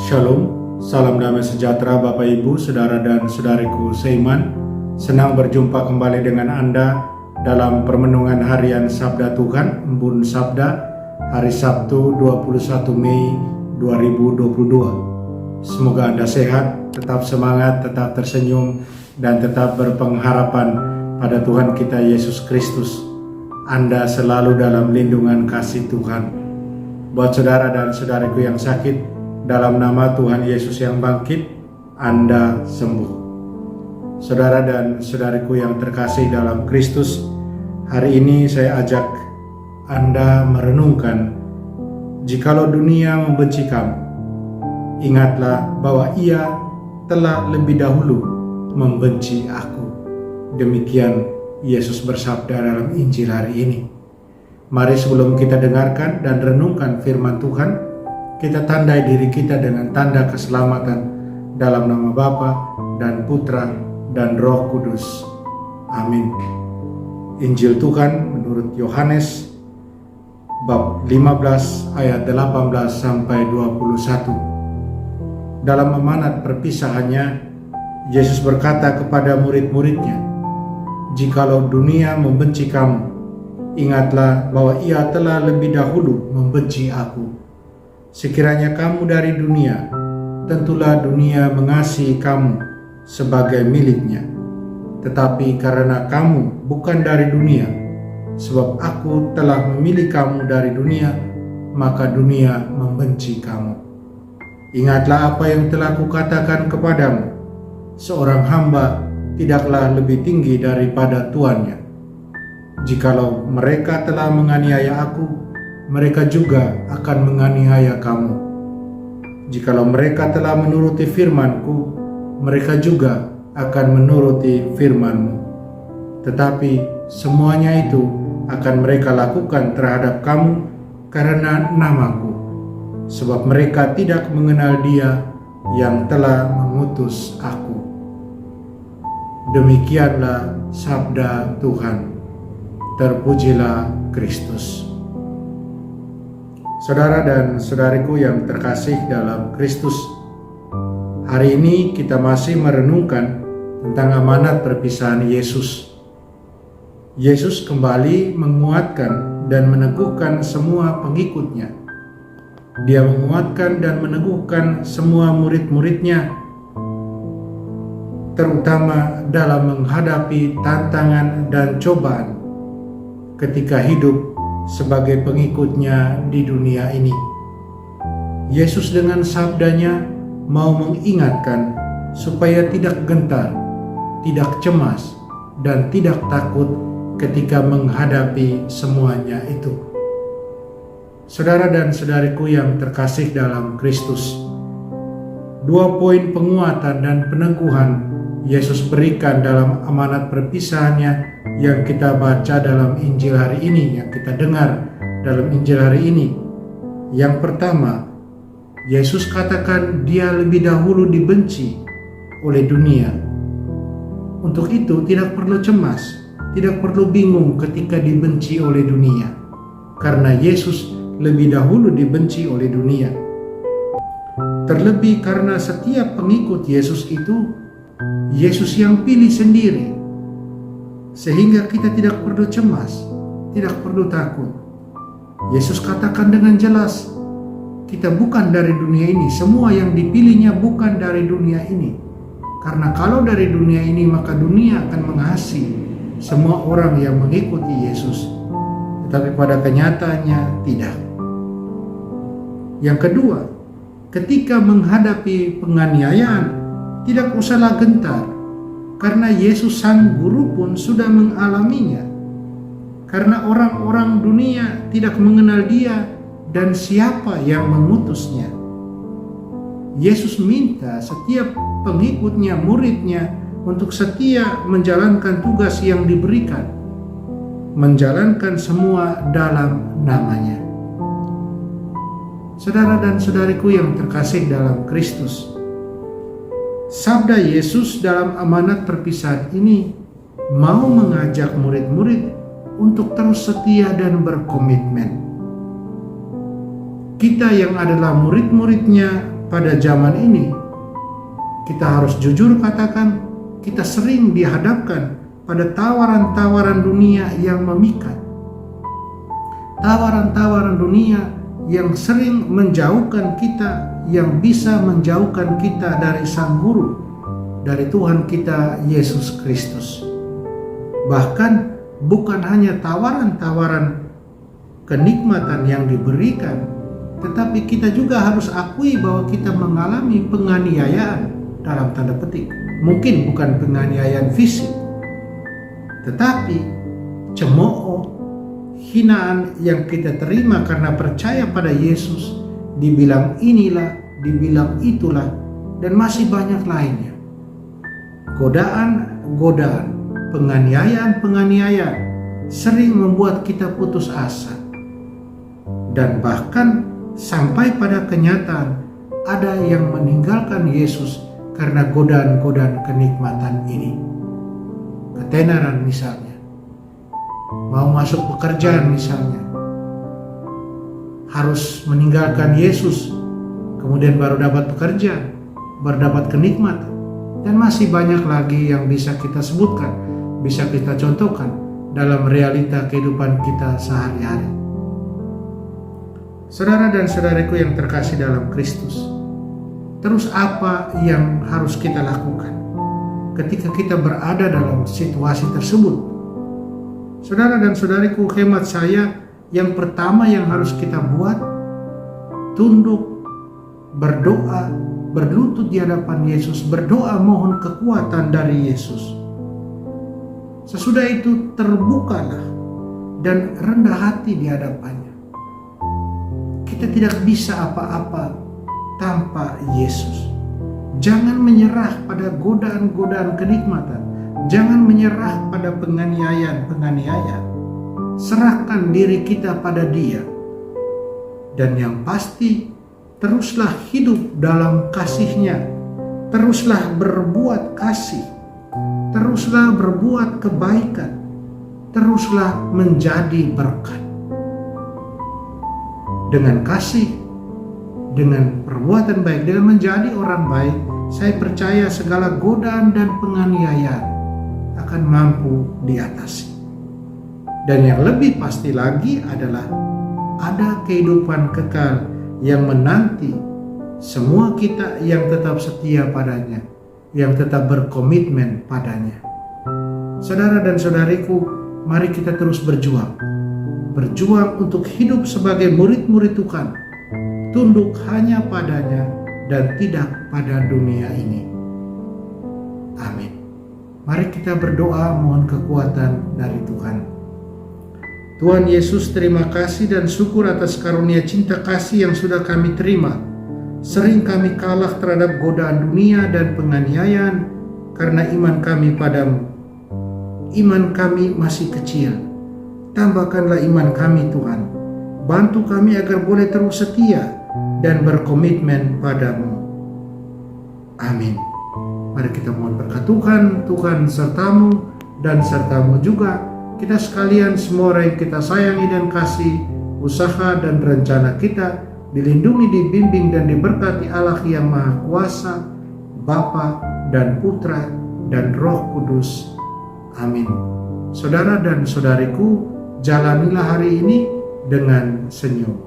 Shalom, salam damai sejahtera Bapak Ibu, Saudara dan Saudariku seiman. Senang berjumpa kembali dengan Anda dalam permenungan harian Sabda Tuhan, Embun Sabda, hari Sabtu 21 Mei 2022. Semoga Anda sehat, tetap semangat, tetap tersenyum, dan tetap berpengharapan pada Tuhan kita Yesus Kristus. Anda selalu dalam lindungan kasih Tuhan. Buat saudara dan saudariku yang sakit, dalam nama Tuhan Yesus yang bangkit, Anda sembuh. Saudara dan saudariku yang terkasih dalam Kristus, hari ini saya ajak Anda merenungkan, jikalau dunia membenci kamu, ingatlah bahwa ia telah lebih dahulu membenci aku. Demikian Yesus bersabda dalam Injil hari ini. Mari sebelum kita dengarkan dan renungkan firman Tuhan, kita tandai diri kita dengan tanda keselamatan dalam nama Bapa dan Putra dan Roh Kudus. Amin. Injil Tuhan menurut Yohanes bab 15 ayat 18 sampai 21. Dalam amanat perpisahannya, Yesus berkata kepada murid-muridnya, "Jikalau dunia membenci kamu, ingatlah bahwa ia telah lebih dahulu membenci aku. Sekiranya kamu dari dunia, tentulah dunia mengasihi kamu sebagai miliknya. Tetapi karena kamu bukan dari dunia, sebab aku telah memilih kamu dari dunia, maka dunia membenci kamu. Ingatlah apa yang telah kukatakan kepadamu, seorang hamba tidaklah lebih tinggi daripada tuannya. Jikalau mereka telah menganiaya aku, mereka juga akan menganiaya kamu. Jikalau mereka telah menuruti firman-Ku, mereka juga akan menuruti firman-Mu. Tetapi semuanya itu akan mereka lakukan terhadap kamu karena nama-Ku, sebab mereka tidak mengenal Dia yang telah mengutus Aku." Demikianlah sabda Tuhan. Terpujilah Kristus. Saudara dan saudariku yang terkasih dalam Kristus, hari ini kita masih merenungkan tentang amanat perpisahan Yesus. Yesus kembali menguatkan dan meneguhkan semua pengikutnya. Dia menguatkan dan meneguhkan semua murid-muridnya, terutama dalam menghadapi tantangan dan cobaan ketika hidup sebagai pengikutnya di dunia ini. Yesus dengan sabdanya mau mengingatkan supaya tidak gentar, tidak cemas, dan tidak takut ketika menghadapi semuanya itu. Saudara dan saudariku yang terkasih dalam Kristus, 2 poin penguatan dan peneguhan Yesus berikan dalam amanat perpisahannya yang kita baca dalam Injil hari ini, yang kita dengar dalam Injil hari ini. Yang pertama, Yesus katakan Dia lebih dahulu dibenci oleh dunia. Untuk itu tidak perlu cemas, tidak perlu bingung ketika dibenci oleh dunia, karena Yesus lebih dahulu dibenci oleh dunia. Terlebih karena setiap pengikut Yesus itu Yesus yang pilih sendiri, sehingga kita tidak perlu cemas, tidak perlu takut. Yesus katakan dengan jelas, kita bukan dari dunia ini. Semua yang dipilihnya bukan dari dunia ini. Karena kalau dari dunia ini, maka dunia akan mengasihi semua orang yang mengikuti Yesus. Tetapi pada kenyataannya tidak. Yang kedua, ketika menghadapi penganiayaan, tidak usahlah gentar, karena Yesus Sang Guru pun sudah mengalaminya. Karena orang-orang dunia tidak mengenal Dia dan siapa yang mengutusnya. Yesus minta setiap pengikutnya, muridnya, untuk setia menjalankan tugas yang diberikan, menjalankan semua dalam namanya. Saudara dan saudariku yang terkasih dalam Kristus, sabda Yesus dalam amanat perpisahan ini mau mengajak murid-murid untuk terus setia dan berkomitmen. Kita yang adalah murid-muridnya pada zaman ini, kita harus jujur katakan, kita sering dihadapkan pada tawaran-tawaran dunia yang memikat. Tawaran-tawaran dunia yang sering menjauhkan kita, yang bisa menjauhkan kita dari Sang Guru, dari Tuhan kita Yesus Kristus. Bahkan bukan hanya tawaran-tawaran kenikmatan yang diberikan, tetapi kita juga harus akui bahwa kita mengalami penganiayaan dalam tanda petik. Mungkin bukan penganiayaan fisik, tetapi cemooh, hinaan yang kita terima karena percaya pada Yesus, dibilang inilah, dibilang itulah, dan masih banyak lainnya. Godaan-godaan, penganiayaan-penganiayaan sering membuat kita putus asa. Dan bahkan sampai pada kenyataan ada yang meninggalkan Yesus karena godaan-godaan kenikmatan ini. Ketenaran misalnya, mau masuk pekerjaan misalnya, harus meninggalkan Yesus, kemudian baru dapat pekerjaan, baru dapat kenikmatan. Dan masih banyak lagi yang bisa kita sebutkan, bisa kita contohkan dalam realita kehidupan kita sehari-hari. Saudara dan saudariku yang terkasih dalam Kristus, terus apa yang harus kita lakukan ketika kita berada dalam situasi tersebut? Saudara dan saudariku, hemat saya, yang pertama yang harus kita buat, tunduk, berdoa, berlutut di hadapan Yesus, berdoa mohon kekuatan dari Yesus. Sesudah itu terbukalah dan rendah hati di hadapannya. Kita tidak bisa apa-apa tanpa Yesus. Jangan menyerah pada godaan-godaan kenikmatan. Jangan menyerah pada penganiayaan-penganiayaan. Serahkan diri kita pada Dia. Dan yang pasti, teruslah hidup dalam kasih-Nya. Teruslah berbuat kasih. Teruslah berbuat kebaikan. Teruslah menjadi berkat. Dengan kasih, dengan perbuatan baik, dengan menjadi orang baik, saya percaya segala godaan dan penganiayaan akan mampu diatasi. Dan yang lebih pasti lagi adalah ada kehidupan kekal yang menanti semua kita yang tetap setia padanya, yang tetap berkomitmen padanya. Saudara dan saudariku, mari kita terus berjuang. Berjuang untuk hidup sebagai murid-murid Tuhan, tunduk hanya padanya dan tidak pada dunia ini. Amin. Mari kita berdoa mohon kekuatan dari Tuhan. Tuhan Yesus, terima kasih dan syukur atas karunia cinta kasih yang sudah kami terima. Sering kami kalah terhadap godaan dunia dan penganiayaan karena iman kami padamu. Iman kami masih kecil. Tambahkanlah iman kami Tuhan. Bantu kami agar boleh terus setia dan berkomitmen padamu. Amin. Mari kita mohon berkat Tuhan. Tuhan sertamu dan sertamu juga. Kita sekalian, semua orang yang kita sayangi dan kasih, usaha dan rencana kita dilindungi, dibimbing dan diberkati Allah yang Maha Kuasa, Bapa dan Putra dan Roh Kudus. Amin. Saudara dan saudariku, jalanilah hari ini dengan senyum.